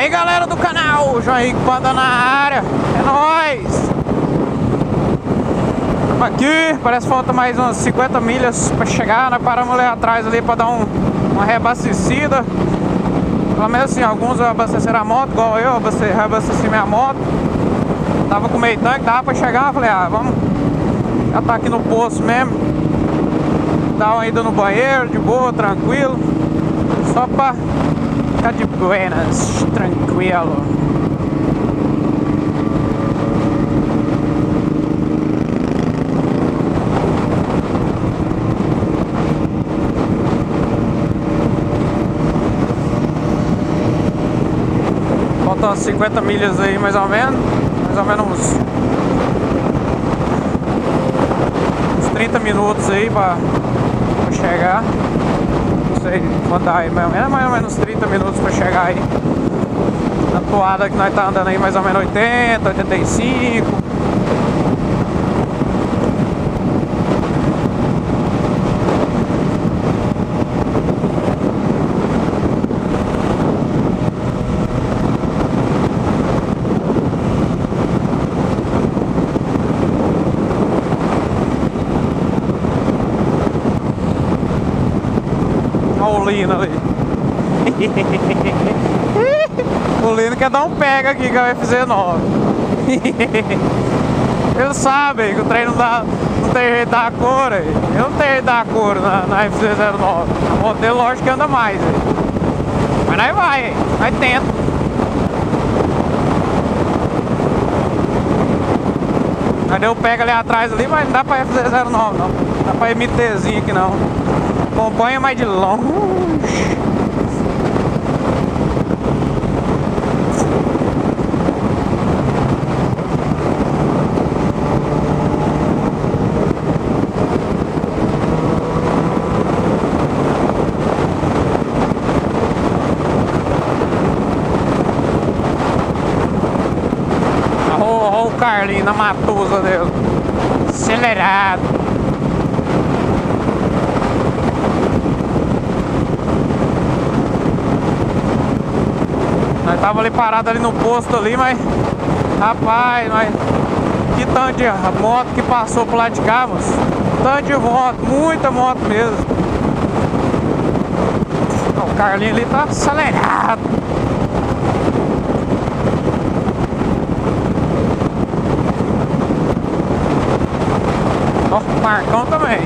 aí galera do canal, João Henrique Panda na área, é nóis! Estamos aqui, parece que falta mais umas 50 milhas para chegar, nós paramos ali atrás ali para dar uma reabastecida. Pelo menos assim, alguns abasteceram a moto, igual eu, reabasteci minha moto. Tava com meio tanque, dava para chegar, falei, vamos, já tá aqui no posto mesmo. Dá uma ida no banheiro, de boa, tranquilo. Só pra ficar de buenas, tranquilo. Faltam 50 milhas aí mais ou menos uns 30 minutos aí pra chegar. Não sei quando dá aí, mais ou menos 30 minutos pra chegar aí na toada que nós tá andando aí, mais ou menos 80, 85. O Lino ali. O Lino quer dar um pega aqui com a FZ9. Eles sabem que o trem não tem jeito de dar cor aí. Eu não tenho jeito de dar cor na FZ09. A moto dele lógico que anda mais aí. Mas nós vai, nós tenta. Aí deu pega ali atrás ali, mas não dá pra FZ09 não. Não dá pra MTzinho aqui não. Acompanha mais de longe. Olha o Carlinho na matusa dele. Acelerado. Nós tava ali parado ali no posto ali, mas rapaz, que tanto de moto que passou por lá de cá, moço. Tanto de moto, muita moto mesmo. O Carlinho ali tá acelerado. Ó, o Marcão também.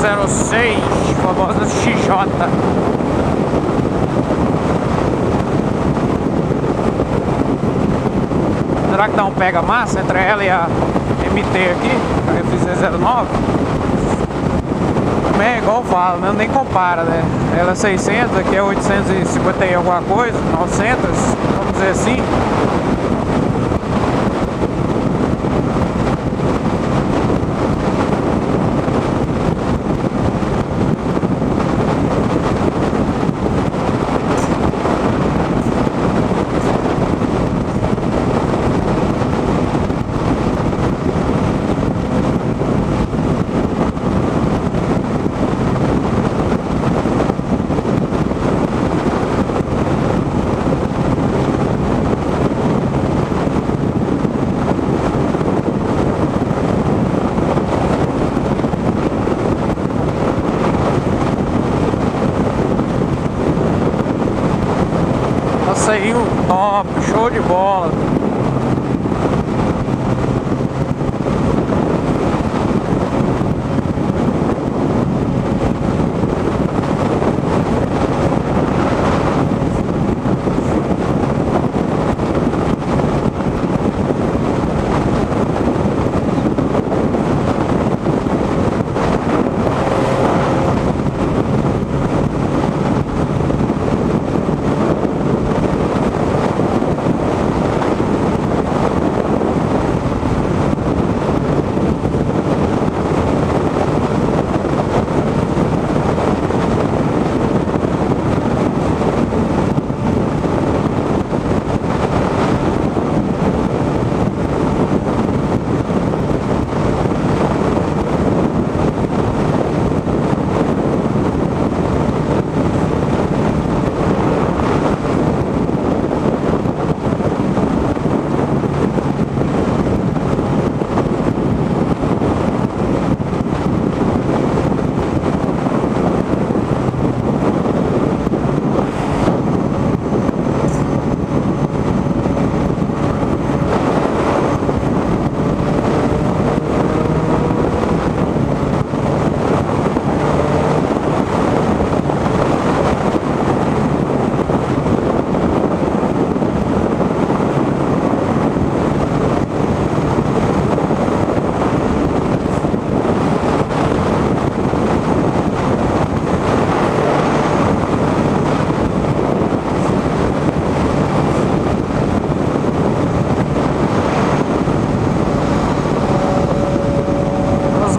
06, famosa XJ. Será que dá um pega massa entre ela e a MT aqui? A FZ09? Também é igual eu falo, né? Nem compara, né? Ela é 600, aqui é 850 e alguma coisa, 900, vamos dizer assim. Saiu top, show de bola.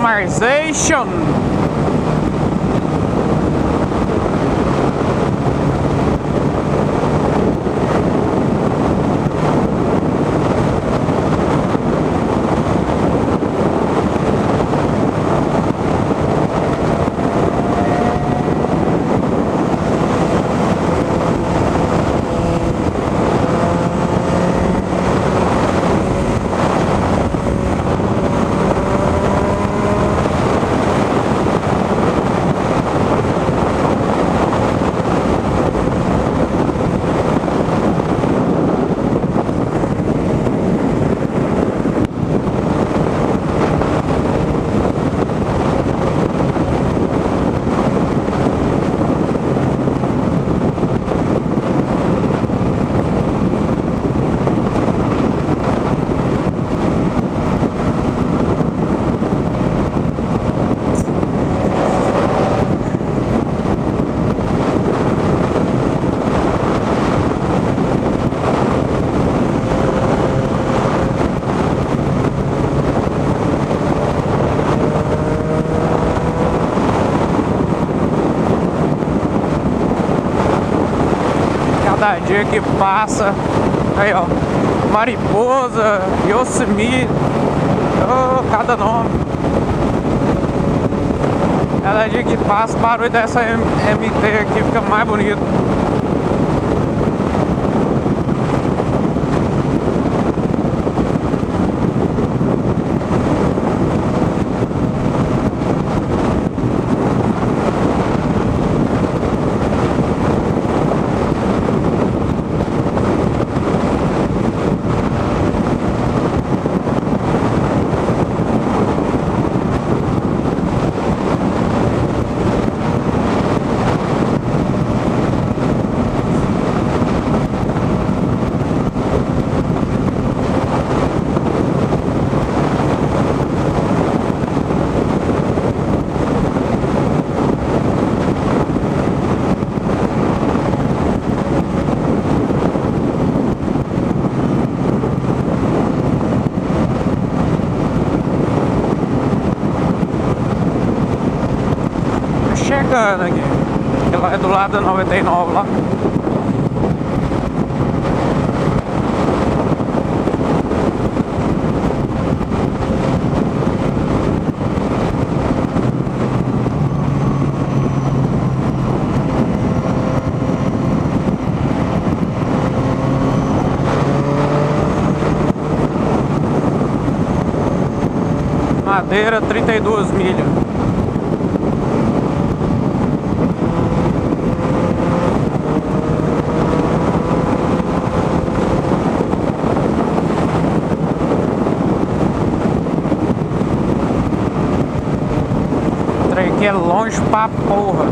Marzation. Cada dia que passa, aí ó, Mariposa, Yosemite, oh, cada nome. Cada dia que passa, o barulho dessa MT aqui fica mais bonito. Americana aqui. Ela é do lado da 99 lá. Madeira, 32 milhas. O trem aqui é longe pra porra.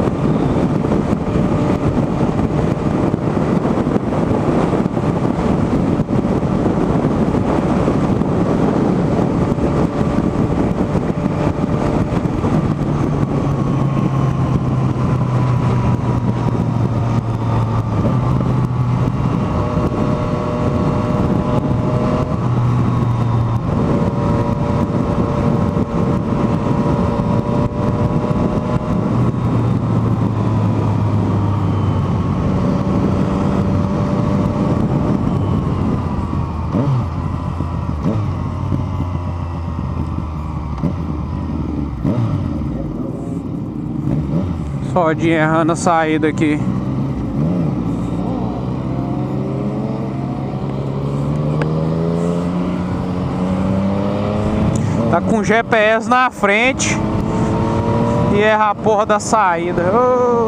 Ford errando a saída aqui. Tá com GPS na frente e erra a porra da saída. Oh.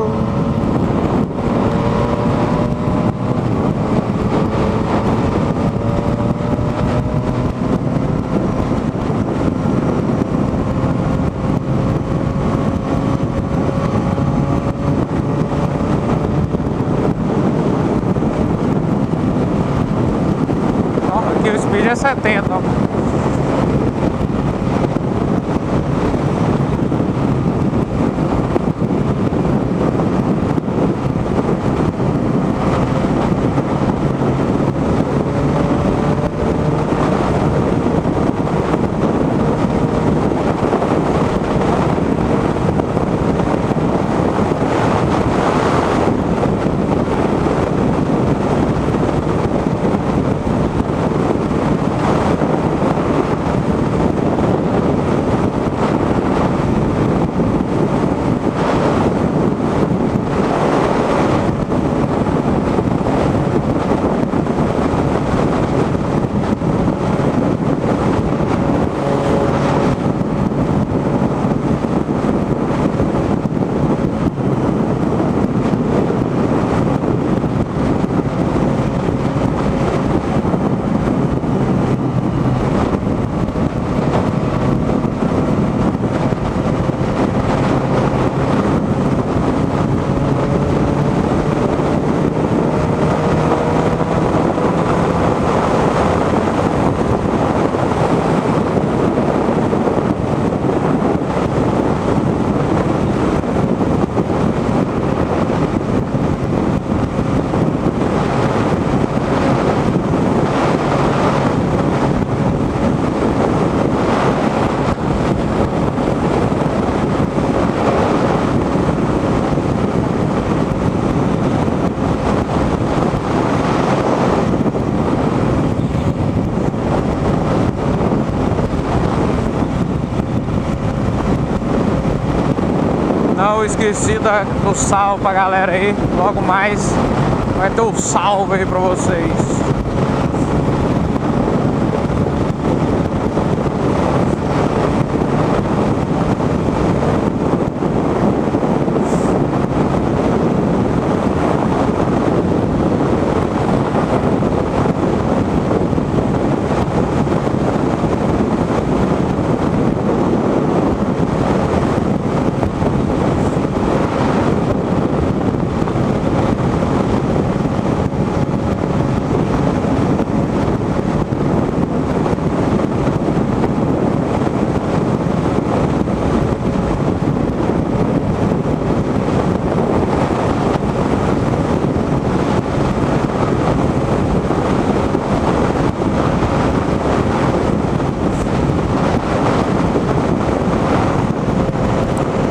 Aqui o speed é 70, ó. Não esqueci do salve pra galera aí. Logo mais vai ter o salve aí pra vocês.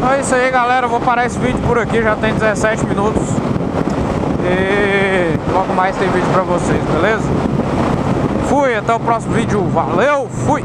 Então é isso aí, galera. Eu vou parar esse vídeo por aqui, já tem 17 minutos. E logo mais tem vídeo pra vocês, beleza? Fui, até o próximo vídeo. Valeu, fui!